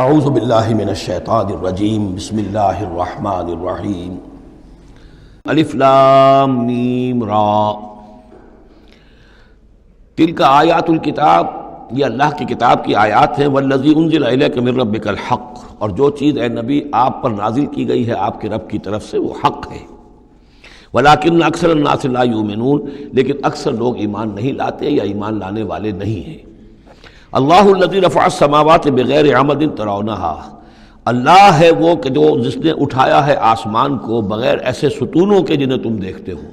اعوذ باللہ من الشیطان الرجیم بسم اللہ الرحمن الرحیم الف لام میم را تلک آیات الکتاب، یہ اللہ کی کتاب کی آیات ہیں، والذی انزل الیک من ربک الحق، اور جو چیز اے نبی آپ پر نازل کی گئی ہے آپ کے رب کی طرف سے وہ حق ہے، ولکن اکثر الناس لا یؤمنون، لیکن اکثر لوگ ایمان نہیں لاتے یا ایمان لانے والے نہیں ہیں۔ اللہ الذی رفع السماوات بغیر عمد ترونها، اللہ ہے وہ کہ جس نے اٹھایا ہے آسمان کو بغیر ایسے ستونوں کے جنہیں تم دیکھتے ہو۔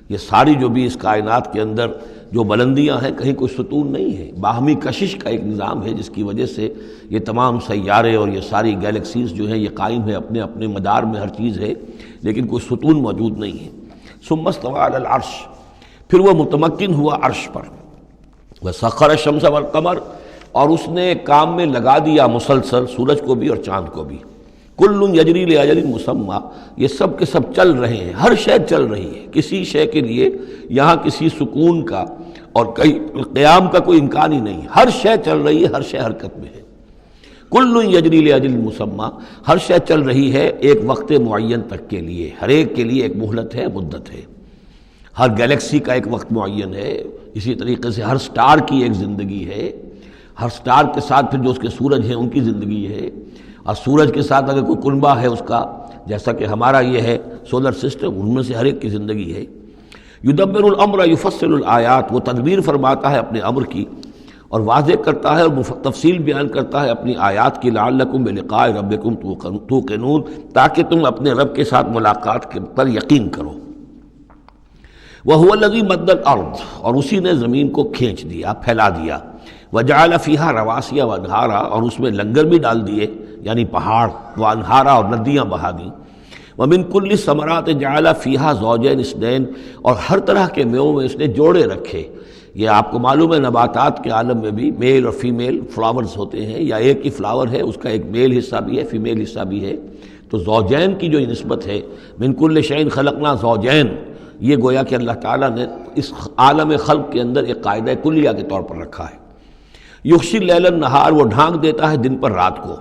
یہ ساری جو بھی اس کائنات کے اندر جو بلندیاں ہیں کہیں کوئی ستون نہیں ہے، باہمی کشش کا ایک نظام ہے جس کی وجہ سے یہ تمام سیارے اور یہ ساری گیلیکسیز جو ہیں یہ قائم ہے، اپنے اپنے مدار میں ہر چیز ہے، لیکن کوئی ستون موجود نہیں ہے۔ ثم استوى علی العرش، پھر وہ متمکن ہوا عرش پر۔ وسخر الشمس والقمر، اور اس نے کام میں لگا دیا مسلسل سورج کو بھی اور چاند کو بھی۔ کل یجری لاجل مسمى، یہ سب کے سب چل رہے ہیں، ہر شے چل رہی ہے، کسی شے کے لیے یہاں کسی سکون کا اور کہیں قیام کا کوئی امکان ہی نہیں، ہر شے چل رہی ہے، ہر شے حرکت میں ہے۔ کل یجری لاجل مسمى، ہر شے چل رہی ہے ایک وقت معین تک کے لیے، ہر ایک کے لیے ایک مہلت ہے، مدت ہے۔ ہر گیلیکسی کا ایک وقت معین ہے، اسی طریقے سے ہر سٹار کی ایک زندگی ہے، ہر سٹار کے ساتھ پھر جو اس کے سورج ہیں ان کی زندگی ہے، اور سورج کے ساتھ اگر کوئی کنبہ ہے اس کا، جیسا کہ ہمارا یہ ہے سولر سسٹم، ان میں سے ہر ایک کی زندگی ہے۔ یدبر الامر یفصل الآیات، وہ تدبیر فرماتا ہے اپنے امر کی اور واضح کرتا ہے اور تفصیل بیان کرتا ہے اپنی آیات کی، لعلکم بلقاء ربکم توقنون، تاکہ تم اپنے رب کے ساتھ ملاقات پر یقین کرو۔ وَهُوَ الَّذِي مَدَّ الْأَرْضَ، اور اسی نے زمین کو کھینچ دیا، پھیلا دیا۔ وَجَعَلَ فِيهَا رَوَاسِيَ وَأَنْهَارًا، اور اس میں لنگر بھی ڈال دیے، یعنی پہاڑ، وَأَنْهَارًا، اور ندیاں بہا دیں۔ وَمِن كُلِّ الثَّمَرَاتِ جَعَلَ فِيهَا زَوْجَيْنِ اثْنَيْنِ، اور ہر طرح کے میووں میں اس نے جوڑے رکھے۔ یہ آپ کو معلوم ہے نباتات کے عالم میں بھی میل اور فیمیل فلاورز ہوتے ہیں، یا ایک ہی فلاور ہے اس کا ایک میل حصہ بھی ہے، فیمیل حصہ بھی ہے، تو زوجین کی جو نسبت ہے، مِن كُلِّ شَيْءٍ خَلَقْنَا زَوْجَيْن، یہ گویا کہ اللہ تعالیٰ نے اس عالم خلق کے اندر ایک قاعدہ کلیہ کے طور پر رکھا ہے۔ یغشی اللیل النہار، وہ ڈھانک دیتا ہے دن پر رات کو۔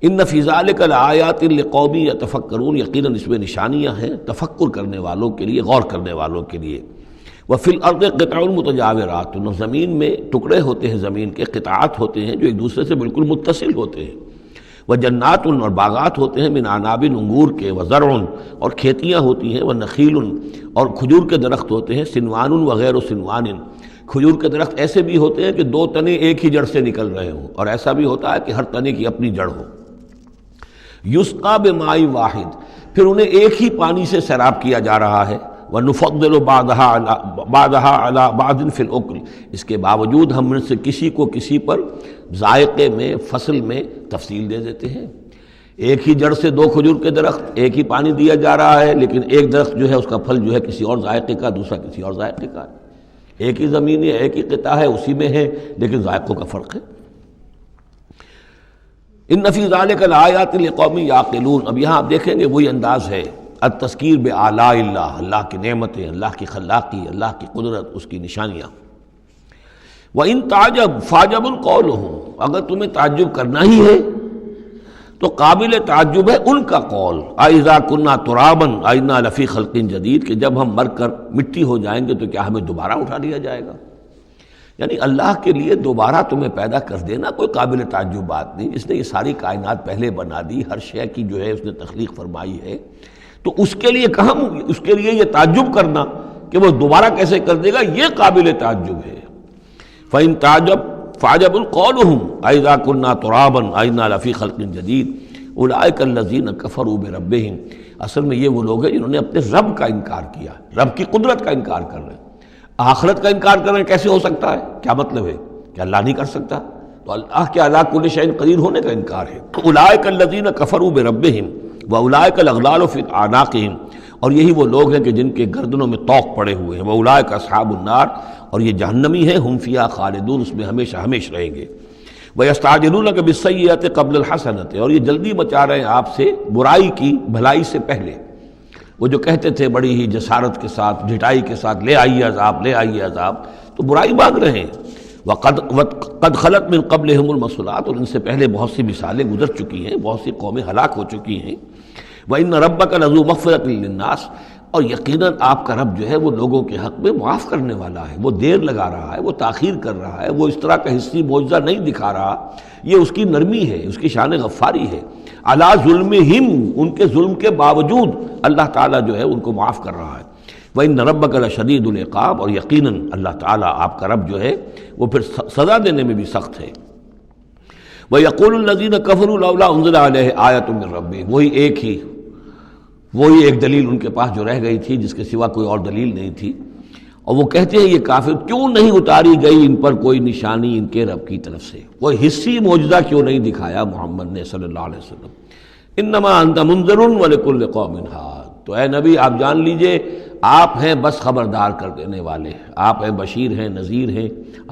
ان فی ذلک لآیات لقوم یتفکرون، یقیناً اس میں نشانیاں ہیں تفکر کرنے والوں کے لیے، غور کرنے والوں کے لیے۔ وفی الارض قطع متجاورات، زمین میں ٹکڑے ہوتے ہیں، زمین کے قطعات ہوتے ہیں جو ایک دوسرے سے بالکل متصل ہوتے ہیں۔ وجنات، اور باغات ہوتے ہیں، من عناب، انگور کے، وزرع، اور کھیتیاں ہوتی ہیں، ونخیل، اور کھجور کے درخت ہوتے ہیں، سنوان وغیر سنوان، کھجور کے درخت ایسے بھی ہوتے ہیں کہ دو تنے ایک ہی جڑ سے نکل رہے ہوں، اور ایسا بھی ہوتا ہے کہ ہر تنے کی اپنی جڑ ہو۔ یسقا بماء واحد، پھر انہیں ایک ہی پانی سے سیراب کیا جا رہا ہے۔ وَنُفَضِّلُ بَعْضَهَا عَلَى بَعْضٍ فِي الْأُكْلِ، اس کے باوجود ہم ان سے کسی کو کسی پر ذائقے میں، فصل میں تفصیل دے دیتے ہیں۔ ایک ہی جڑ سے دو کھجور کے درخت، ایک ہی پانی دیا جا رہا ہے، لیکن ایک درخت جو ہے اس کا پھل جو ہے کسی اور ذائقے کا، دوسرا کسی اور ذائقے کا ہے۔ ایک ہی زمین ہے، ایک ہی قطعہ ہے، اسی میں ہے، لیکن ذائقوں کا فرق ہے۔ ان فی ذلک لآیات لقوم یعقلون، اب یہاں آپ دیکھیں گے وہی انداز ہے، التذکیر بآلاء اللہ، اللہ کی نعمتیں، اللہ کی خلاقی، اللہ کی قدرت، اس کی نشانیاں۔ وَإِن تَعْجَبْ فَعْجَبٌ قَوْلُهُمْ، اگر تمہیں تعجب کرنا ہی ہے تو قابل تعجب ہے ان کا قول، أَإِذَا كُنَّا تُرَابًا أَإِنَّا لَفِي خَلْقٍ جَدِيدٍ، کہ جب ہم مر کر مٹی ہو جائیں گے تو کیا ہمیں دوبارہ اٹھا لیا جائے گا؟ یعنی اللہ کے لیے دوبارہ تمہیں پیدا کر دینا کوئی قابل تعجب بات نہیں، جس نے یہ ساری کائنات پہلے بنا دی، ہر شے کی جو ہے اس نے تخلیق فرمائی ہے، تو اس کے لیے کہاں، اس کے لیے یہ تعجب کرنا کہ وہ دوبارہ کیسے کر دے گا، یہ قابل تعجب ہے۔ فَإِن تَعْجَبْ فَعْجَبٌ قَوْلُهُمْ أَإِذَا كُنَّا تُرَابًا أَإِنَّا لَفِي خَلْقٍ جَدِيدٍ أُولَٰئِكَ الَّذِينَ كَفَرُوا بِرَبِّهِمْ، اصل میں یہ وہ لوگ ہیں جنہوں نے اپنے رب کا انکار کیا، رب کی قدرت کا انکار کر رہے ہیں، آخرت کا انکار کر رہے ہیں۔ کیسے ہو سکتا ہے؟ کیا مطلب ہے کہ اللہ نہیں کر سکتا؟ تو اللہ کے علی کل شیء قدیر ہونے کا انکار ہے۔ أُولَٰئِكَ الَّذِينَ كَفَرُوا بِرَبِّهِمْ وَأُولَٰئِكَ الْأَغْلَالُ فِي أَعْنَاقِهِمْ، اور یہی وہ لوگ ہیں کہ جن کے گردنوں میں طوق پڑے ہوئے ہیں۔ وَأُولَٰئِكَ أَصْحَابُ النَّارِ، اور یہ جہنمی ہیں، ہم فیہا خالدون، اس میں ہمیشہ ہمیشہ رہیں گے۔ وَيَسْتَعْجِلُونَكَ بِالسَّيِّئَةِ قَبْلَ الْحَسَنَةِ، اور یہ جلدی مچا رہے ہیں آپ سے برائی کی بھلائی سے پہلے۔ وہ جو کہتے تھے بڑی ہی جسارت کے ساتھ، ڈھٹائی کے ساتھ، لے آئیے عذاب، لے آئیے عذاب، تو برائی مانگ رہے ہیں۔ قد خلت من قبلہم المثلات، اور ان سے پہلے بہت سی مثالیں گزر چکی ہیں، بہت سی قومیں ہلاک ہو چکی ہیں۔ وَإِنَّ رَبَّكَ لَذُو مَغْفِرَةٍ لِلنَّاسِ، اور یقیناً آپ کا رب جو ہے وہ لوگوں کے حق میں معاف کرنے والا ہے، وہ دیر لگا رہا ہے، وہ تاخیر کر رہا ہے، وہ اس طرح کا حصی معجزہ نہیں دکھا رہا، یہ اس کی نرمی ہے، اس کی شان غفاری ہے۔ علی ظلمہم، ان کے ظلم کے باوجود اللہ تعالیٰ جو ہے ان کو معاف کر رہا ہے۔ وَإِنَّ رَبَّكَ لَشَدِيدُ الْعِقَابِ، اور یقیناً اللہ تعالیٰ آپ کا رب جو ہے وہ پھر سزا دینے میں بھی سخت ہے۔ وَيَقُولُ الَّذِينَ كَفَرُوا لَوْلَا أُنزِلَ عَلَيْهِ آيَةٌ مِّن رَّبِّهِ، وہی ایک دلیل ان کے پاس جو رہ گئی تھی، جس کے سوا کوئی اور دلیل نہیں تھی، اور وہ کہتے ہیں یہ کافر، کیوں نہیں اتاری گئی ان پر کوئی نشانی ان کے رب کی طرف سے، وہ حصی معجزہ کیوں نہیں دکھایا محمد نے صلی اللہ علیہ وسلم۔ انما انت منذر ولکل قوم ہاد، تو اے نبی آپ جان لیجئے آپ ہیں بس خبردار کر دینے والے، آپ ہیں بشیر ہیں، نذیر ہیں،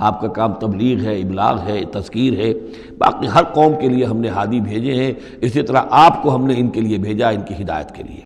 آپ کا کام تبلیغ ہے، ابلاغ ہے، تذکیر ہے، باقی ہر قوم کے لیے ہم نے ہادی بھیجے ہیں، اسی طرح آپ کو ہم نے ان کے لیے بھیجا، ان کی ہدایت کے لیے۔